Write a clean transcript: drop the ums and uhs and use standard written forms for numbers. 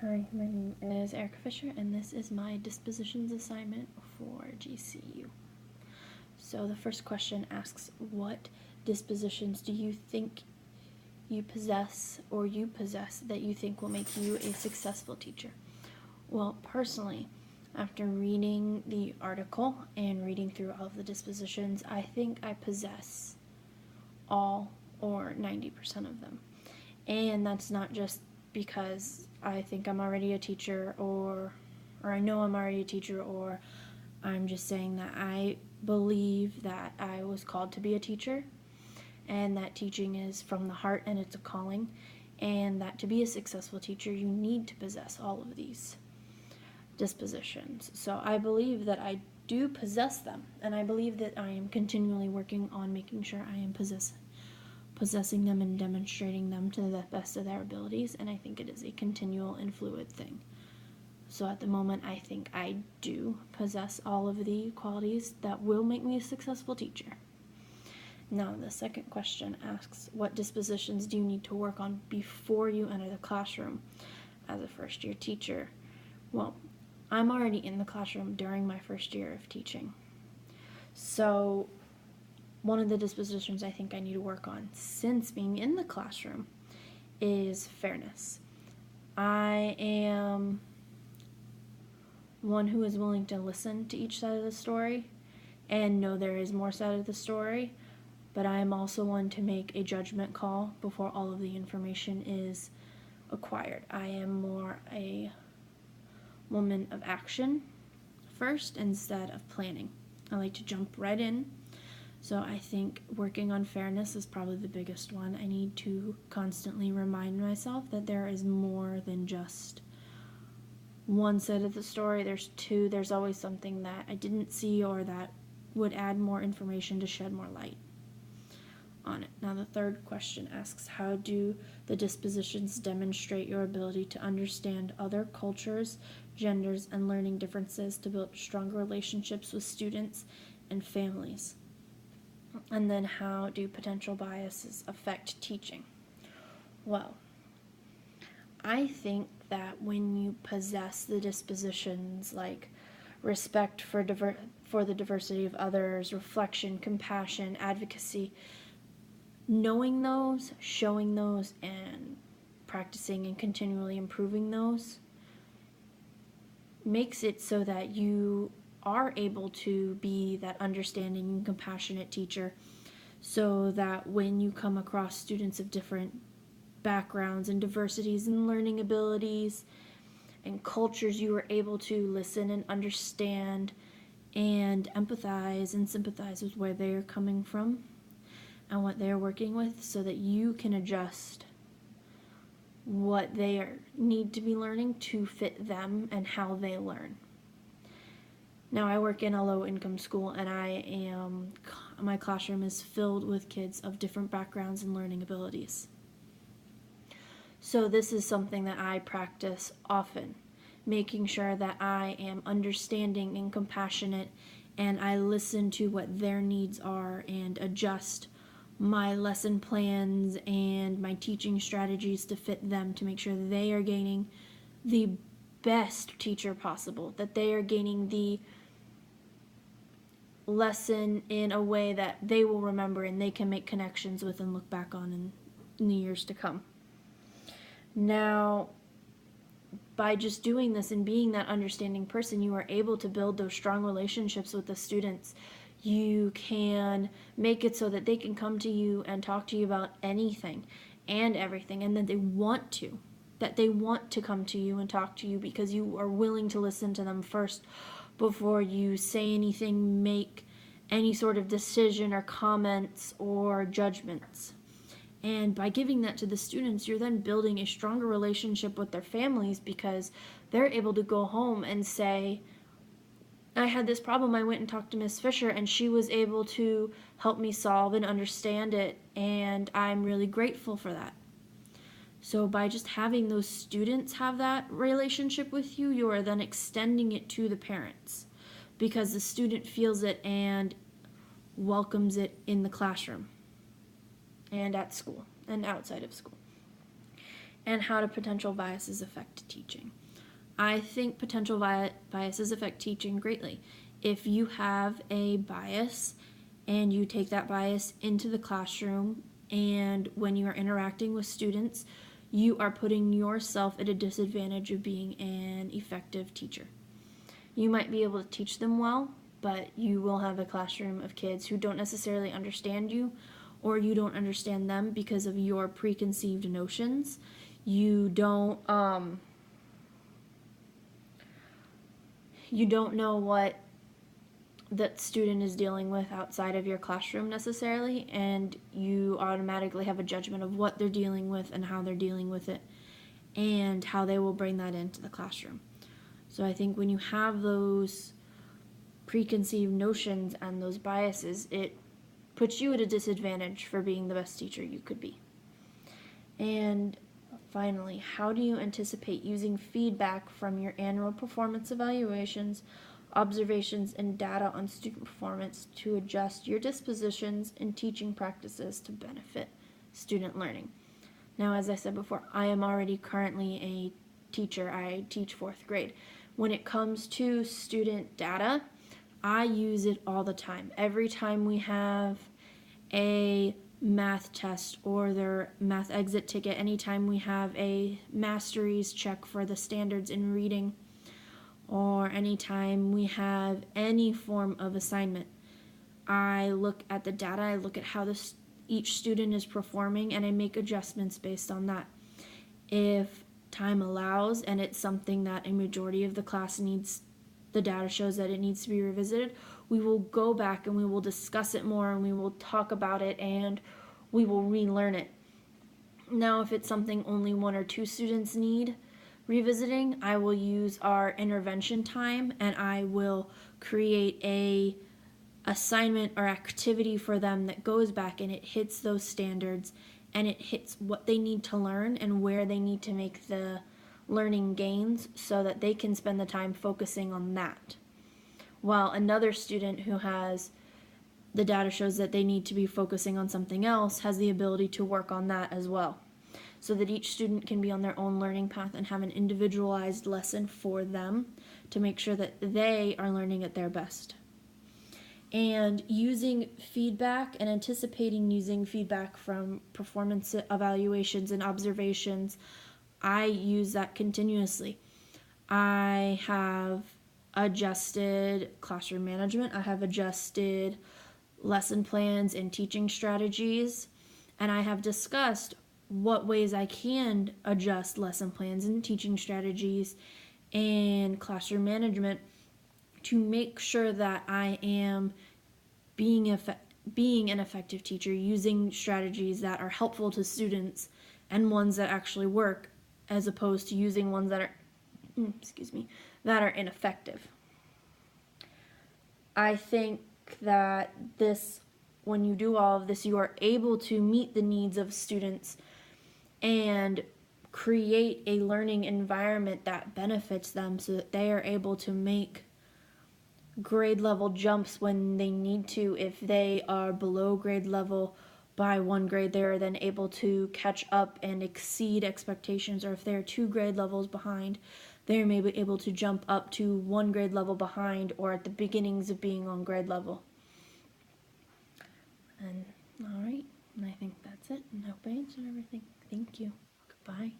Hi, my name is Erica Fisher, and this is my Dispositions assignment for GCU. So the first question asks, what dispositions do you think you possess that you think will make you a successful teacher? Well, personally, after reading the article and reading through all of the dispositions, I think I possess all or 90% of them. And that's not just because I think I'm already a teacher or I know I'm already a teacher, or I'm just saying that I believe that I was called to be a teacher and that teaching is from the heart and it's a calling, and that to be a successful teacher you need to possess all of these dispositions. So I believe that I do possess them, and I believe that I am continually working on making sure I am possessing them and demonstrating them to the best of their abilities, and I think it is a continual and fluid thing. So at the moment, I think I do possess all of the qualities that will make me a successful teacher. Now, the second question asks, what dispositions do you need to work on before you enter the classroom as a first-year teacher? Well, I'm already in the classroom during my first year of teaching. So one of the dispositions I think I need to work on since being in the classroom is fairness. I am one who is willing to listen to each side of the story and know there is more side of the story, but I am also one to make a judgment call before all of the information is acquired. I am more a woman of action first instead of planning. I like to jump right in. So I think working on fairness is probably the biggest one. I need to constantly remind myself that there is more than just one side of the story. There's two. There's always something that I didn't see or that would add more information to shed more light on it. Now the third question asks, how do the dispositions demonstrate your ability to understand other cultures, genders, and learning differences to build stronger relationships with students and families? And then how do potential biases affect teaching? Well, I think that when you possess the dispositions like respect for the diversity of others, reflection, compassion, advocacy, knowing those, showing those, and practicing and continually improving those makes it so that you are able to be that understanding and compassionate teacher, so that when you come across students of different backgrounds and diversities and learning abilities and cultures, you are able to listen and understand and empathize and sympathize with where they are coming from and what they are working with, so that you can adjust what they need to be learning to fit them and how they learn. Now, I work in a low-income school, and my classroom is filled with kids of different backgrounds and learning abilities. So this is something that I practice often, making sure that I am understanding and compassionate, and I listen to what their needs are and adjust my lesson plans and my teaching strategies to fit them, to make sure they are gaining the best teacher possible, that they are gaining the lesson in a way that they will remember and they can make connections with and look back on in the years to come. Now, by just doing this and being that understanding person, you are able to build those strong relationships with the students. You can make it so that they can come to you and talk to you about anything and everything, and that they want to come to you and talk to you because you are willing to listen to them first before you say anything, make any sort of decision or comments or judgments. And by giving that to the students, you're then building a stronger relationship with their families, because they're able to go home and say, I had this problem, I went and talked to Miss Fisher, and she was able to help me solve and understand it, and I'm really grateful for that. So by just having those students have that relationship with you, you are then extending it to the parents, because the student feels it and welcomes it in the classroom and at school and outside of school. and how do potential biases affect teaching? I think potential biases affect teaching greatly. If you have a bias and you take that bias into the classroom, and when you are interacting with students, you are putting yourself at a disadvantage of being an effective teacher. You might be able to teach them well, but you will have a classroom of kids who don't necessarily understand you, or you don't understand them because of your preconceived notions. You don't know what that student is dealing with outside of your classroom necessarily, and you automatically have a judgment of what they're dealing with and how they're dealing with it and how they will bring that into the classroom. So I think when you have those preconceived notions and those biases, it puts you at a disadvantage for being the best teacher you could be. And finally, how do you anticipate using feedback from your annual performance evaluations, observations, and data on student performance to adjust your dispositions and teaching practices to benefit student learning? Now, as I said before, I am already currently a teacher. I teach 4th grade. When it comes to student data, I use it all the time. Every time we have a math test or their math exit ticket, anytime we have a masteries check for the standards in reading, or anytime we have any form of assignment, I look at the data, I look at how each student is performing, and I make adjustments based on that. If time allows and it's something that a majority of the class needs, the data shows that it needs to be revisited, we will go back and we will discuss it more and we will talk about it and we will relearn it. Now, if it's something only 1 or 2 students need revisiting, I will use our intervention time and I will create a assignment or activity for them that goes back and it hits those standards and it hits what they need to learn and where they need to make the learning gains so that they can spend the time focusing on that. While another student who has the data shows that they need to be focusing on something else has the ability to work on that as well, so that each student can be on their own learning path and have an individualized lesson for them to make sure that they are learning at their best. And using feedback and anticipating using feedback from performance evaluations and observations, I use that continuously. I have adjusted classroom management, I have adjusted lesson plans and teaching strategies, and I have discussed what ways I can adjust lesson plans and teaching strategies and classroom management to make sure that I am being an effective teacher, using strategies that are helpful to students and ones that actually work, as opposed to using ones that are ineffective. I think that when you do all of this, you are able to meet the needs of students and create a learning environment that benefits them so that they are able to make grade level jumps when they need to. If they are below grade level by 1 grade, they're then able to catch up and exceed expectations, or if they're 2 grade levels behind, they're maybe able to jump up to 1 grade level behind or at the beginnings of being on grade level. And all right, and I think that's it, and I hope I answered everything. Thank you. Goodbye.